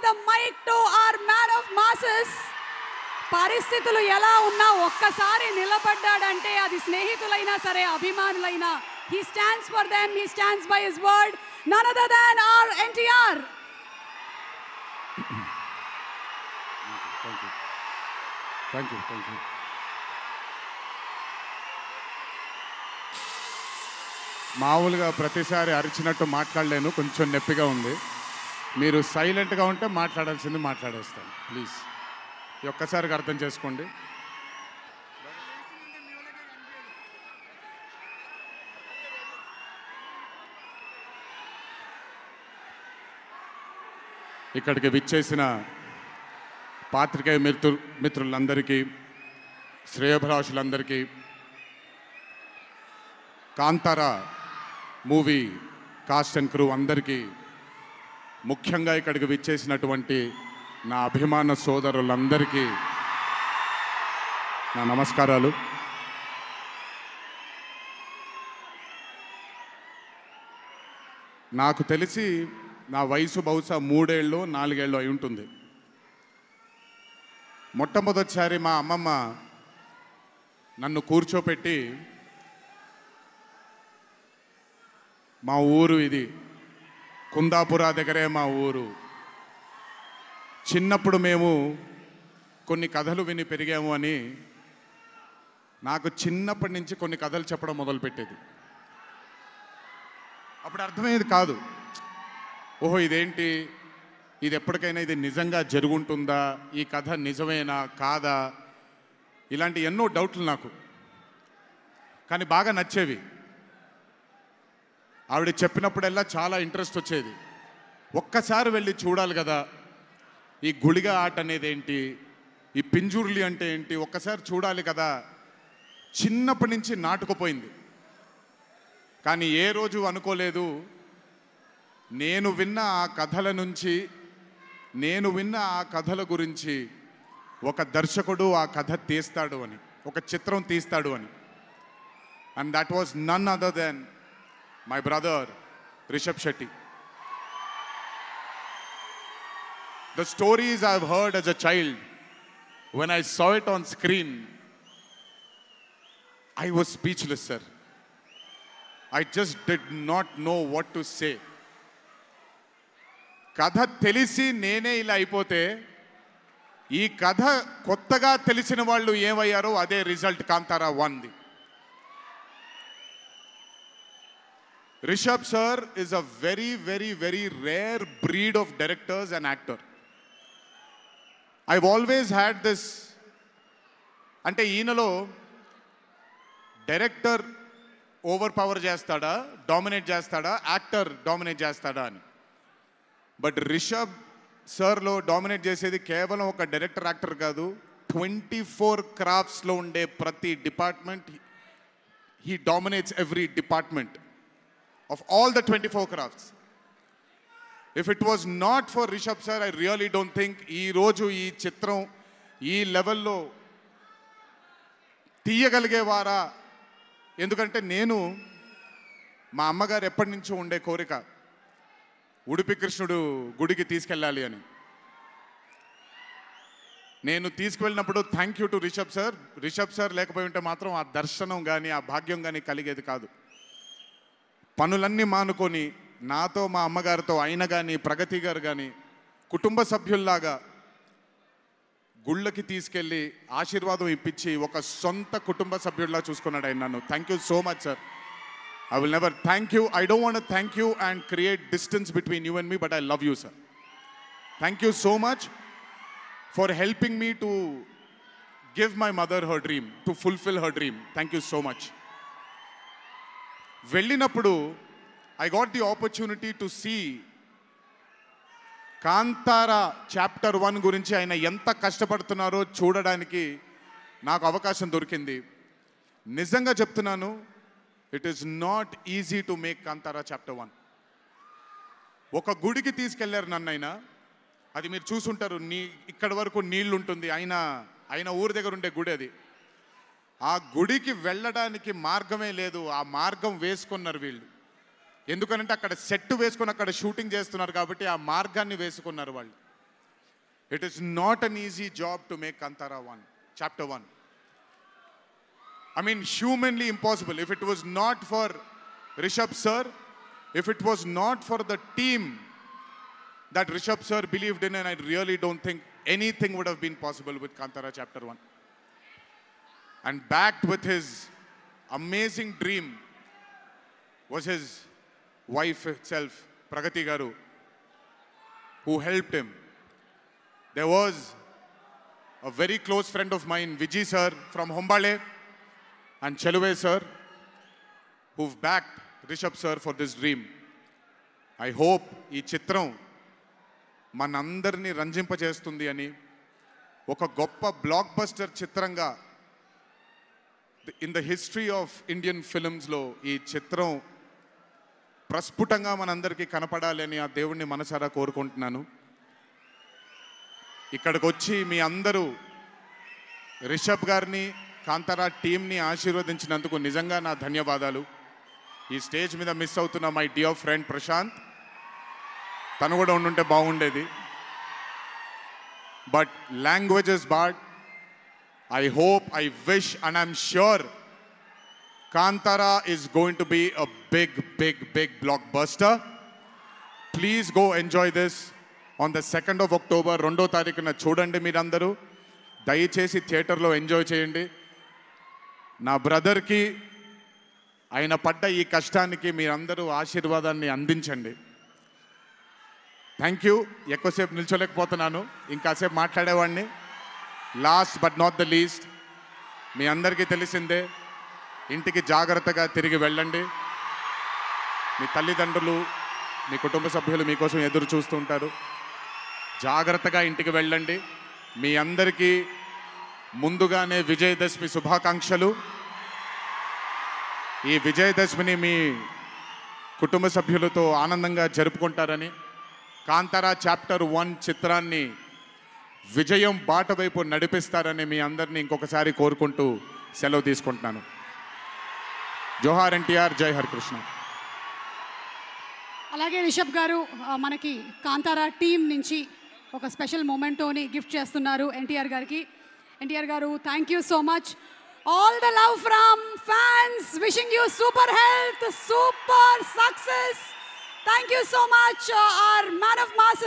the mic to our man of masses. పరిస్థితులు ఎలా ఉన్నా ఒక్కసారి నిలబడ్డాడంటే అది స్నేహితులైనా సరే అభిమానులైనా he stands for them, he stands by his word, none other than our NTR. Thank you. మామూలుగా ప్రతిసారి అరిచినట్టు మాట్లాడలేను, కొంచెం నొప్పిగా ఉంది. మీరు సైలెంట్గా ఉంటే మాట్లాడాల్సింది మాట్లాడేస్తాను ప్లీజ్. ఒక్కసారిగా అర్థం చేసుకోండి. ఇక్కడికి విచ్చేసిన పాత్రికేయ మిత్రులందరికీ, శ్రేయోభిలాషులందరికీ, Kantara movie cast and crew అందరికీ, ముఖ్యంగా ఇక్కడికి విచ్చేసినటువంటి నా అభిమాన సోదరులందరికీ నా నమస్కారాలు. నాకు తెలిసి నా వయసు బహుశా 3 ఏళ్ళు 4 ఏళ్ళు అయి ఉంటుంది. మొట్టమొదటిసారి మా అమ్మమ్మ నన్ను కూర్చోపెట్టి, మా ఊరు ఇది కుందాపురా దగ్గరే మా ఊరు, చిన్నప్పుడు మేము కొన్ని కథలు విని పెరిగాము అని నాకు చిన్నప్పటి నుంచి కొన్ని కథలు చెప్పడం మొదలుపెట్టేది. అప్పుడు అర్థమయ్యేది కాదు, ఓహో ఇదేంటి, ఇది ఎప్పటికైనా ఇది నిజంగా జరుగుంటుందా, ఈ కథ నిజమేనా కాదా, ఇలాంటి ఎన్నో డౌట్లు నాకు. కానీ బాగా నచ్చేవి. ఆవిడ చెప్పినప్పుడల్లా చాలా ఇంట్రెస్ట్ వచ్చేది. ఒక్కసారి వెళ్ళి చూడాలి కదా, ఈ గుళిగ ఆట అనేది ఏంటి, ఈ పింజుర్లి అంటే ఏంటి, ఒక్కసారి చూడాలి కదా. చిన్నప్పటి నుంచి నాటుకుపోయింది. కానీ ఏ రోజు అనుకోలేదు నేను విన్న ఆ కథల నుంచి, నేను విన్న ఆ కథల గురించి ఒక దర్శకుడు ఆ కథ తీస్తాడు అని, ఒక చిత్రం తీస్తాడు అని. And that was none other than my brother Rishab Shetty. The stories I've heard as a child, when I saw it on screen, I was speechless, sir. I just did not know what to say. కథ తెలిసి నేనే ఇలా అయిపోతే, ఈ కథ కొత్తగా తెలిసిన వాళ్ళు ఏమయ్యారో అదే రిజల్ట్ కాంతారా 1ది. Rishab sir is a very, very, very rare breed of directors and actor. I've always had this, అంటే ఈయనలో డైరెక్టర్ ఓవర్ పవర్ చేస్తాడా, డామినేట్ చేస్తాడా, యాక్టర్ డామినేట్ చేస్తాడా అని. బట్ రిషబ్ సార్లో డామినేట్ చేసేది కేవలం ఒక డైరెక్టర్ యాక్టర్ కాదు, 24 క్రాఫ్ట్స్లో ఉండే ప్రతి department. He dominates every department of all the 24 crafts. If it was not for Rishabh sir, I really don't think ఈ రోజు ఈ చిత్రం ఈ లెవెల్లో తీయగలిగేవారా. ఎందుకంటే నేను, మా అమ్మగారు ఎప్పటి నుంచో ఉండే కోరిక ఉడిపి కృష్ణుడు గుడికి తీసుకెళ్ళాలి అని. నేను తీసుకువెళ్ళినప్పుడు thank you to Rishab sir. Rishab sir లేకపోయి ఉంటే మాత్రం ఆ దర్శనం కానీ ఆ భాగ్యం కానీ కలిగేది కాదు. పనులన్నీ మానుకొని నాతో మా అమ్మగారితో ఆయన కానీ ప్రగతి గారు కానీ కుటుంబ సభ్యుల్లాగా గుళ్ళకి తీసుకెళ్ళి ఆశీర్వాదం ఇప్పించి ఒక సొంత కుటుంబ సభ్యుల్లా చూసుకున్నాడు ఆయన నన్ను. Thank you so much sir. I will never thank you. I don't want to thank you and create distance between you and me, but I love you, sir. Thank you so much for helping me to give my mother her dream, to fulfill her dream. Thank you so much. వెళ్ళినప్పుడు I got the opportunity to see Kantara chapter 1 గురించి ఆయన ఎంత కష్టపడుతున్నారో చూడడానికి నాకు అవకాశం దొరికింది. నిజంగా చెప్తున్నాను, it is not easy to make Kantara chapter 1. ఒక గుడికి తీసుకెళ్లారు నన్నైనా, అది మీరు చూసుంటారు, ఇక్కడి వరకు నీళ్ళు ఉంటుంది, ఆయన ఊరి దగ్గర ఉండే గుడి అది. ఆ గుడికి వెళ్ళడానికి మార్గమే లేదు, ఆ మార్గం వేసుకున్నారు వీళ్ళు. ఎందుకనంటే అక్కడ సెట్ వేసుకొని అక్కడ షూటింగ్ చేస్తున్నారు కాబట్టి ఆ మార్గాన్ని వేసుకున్నారు వాళ్ళు. It is not an easy job to make Kantara 1, chapter 1. I mean, humanly impossible. If it was not for Rishabh sir, if it was not for the team that Rishabh sir believed in, and I really don't think anything would have been possible with Kantara chapter 1. And backed with his amazing dream was his wife itself, Pragati Garu, who helped him. There was a very close friend of mine, Vijay sir from Hombale, and Cheluve sir, who've backed Rishabh sir for this dream. I hope ఈ చిత్రం మనందరినీ రంజింపజేస్తుంది అని, ఒక గొప్ప blockbuster చిత్రంగా in the history of Indian ఫిల్మ్స్లో ఈ చిత్రం ప్రస్ఫుటంగా మనందరికీ కనపడాలి అని ఆ దేవుణ్ణి మనసారా కోరుకుంటున్నాను. ఇక్కడికి వచ్చి మీ అందరూ రిషబ్ గారిని, కాంతారా టీంని ఆశీర్వదించినందుకు నిజంగా నా ధన్యవాదాలు. ఈ స్టేజ్ మీద మిస్ అవుతున్న మై డియర్ ఫ్రెండ్ ప్రశాంత్, తను కూడా ఉండుంటే బాగుండేది. But languages bad. I hope, I wish, and I'm sure Kantara is going to be a big, big, big blockbuster. Please go enjoy this on the 2nd of October. 2వ తారీఖున చూడండి మీరందరూ. దయచేసి థియేటర్లో ఎంజాయ్ చేయండి. నా బ్రదర్కి ఆయన పడ్డ ఈ కష్టానికి మీరందరూ ఆశీర్వాదాన్ని అందించండి. Thank you. ఎక్కువసేపు నిల్చోలేకపోతున్నాను, ఇంకాసేపు మాట్లాడేవాడిని. Last but not the least, మీ అందరికీ తెలిసిందే, ఇంటికి జాగ్రత్తగా తిరిగి వెళ్ళండి. మీ తల్లిదండ్రులు, మీ కుటుంబ సభ్యులు మీకోసం ఎదురు చూస్తూ ఉంటారు. జాగ్రత్తగా ఇంటికి వెళ్ళండి. మీ అందరికీ ముందుగానే విజయదశమి శుభాకాంక్షలు. ఈ విజయదశమిని మీ కుటుంబ సభ్యులతో ఆనందంగా జరుపుకుంటారని, కాంతారా చాప్టర్ 1 చిత్రాన్ని విజయం బాట వైపు నడిపిస్తారని మీ అందరినీ ఇంకొకసారి కోరుకుంటూ సెలవు తీసుకుంటున్నాను. జోహార్ ఎన్టీఆర్, జై హరికృష్ణ. అలాగే రిషబ్ గారు మనకి కాంతారా టీం నుంచి ఒక స్పెషల్ మొమెంటోని గిఫ్ట్ చేస్తున్నారు ఎన్టీఆర్ గారికి. ఎన్టీఆర్ గారు, thank you so much. All the love from fans, wishing you super health, super success. Thank you so much, our man of masses.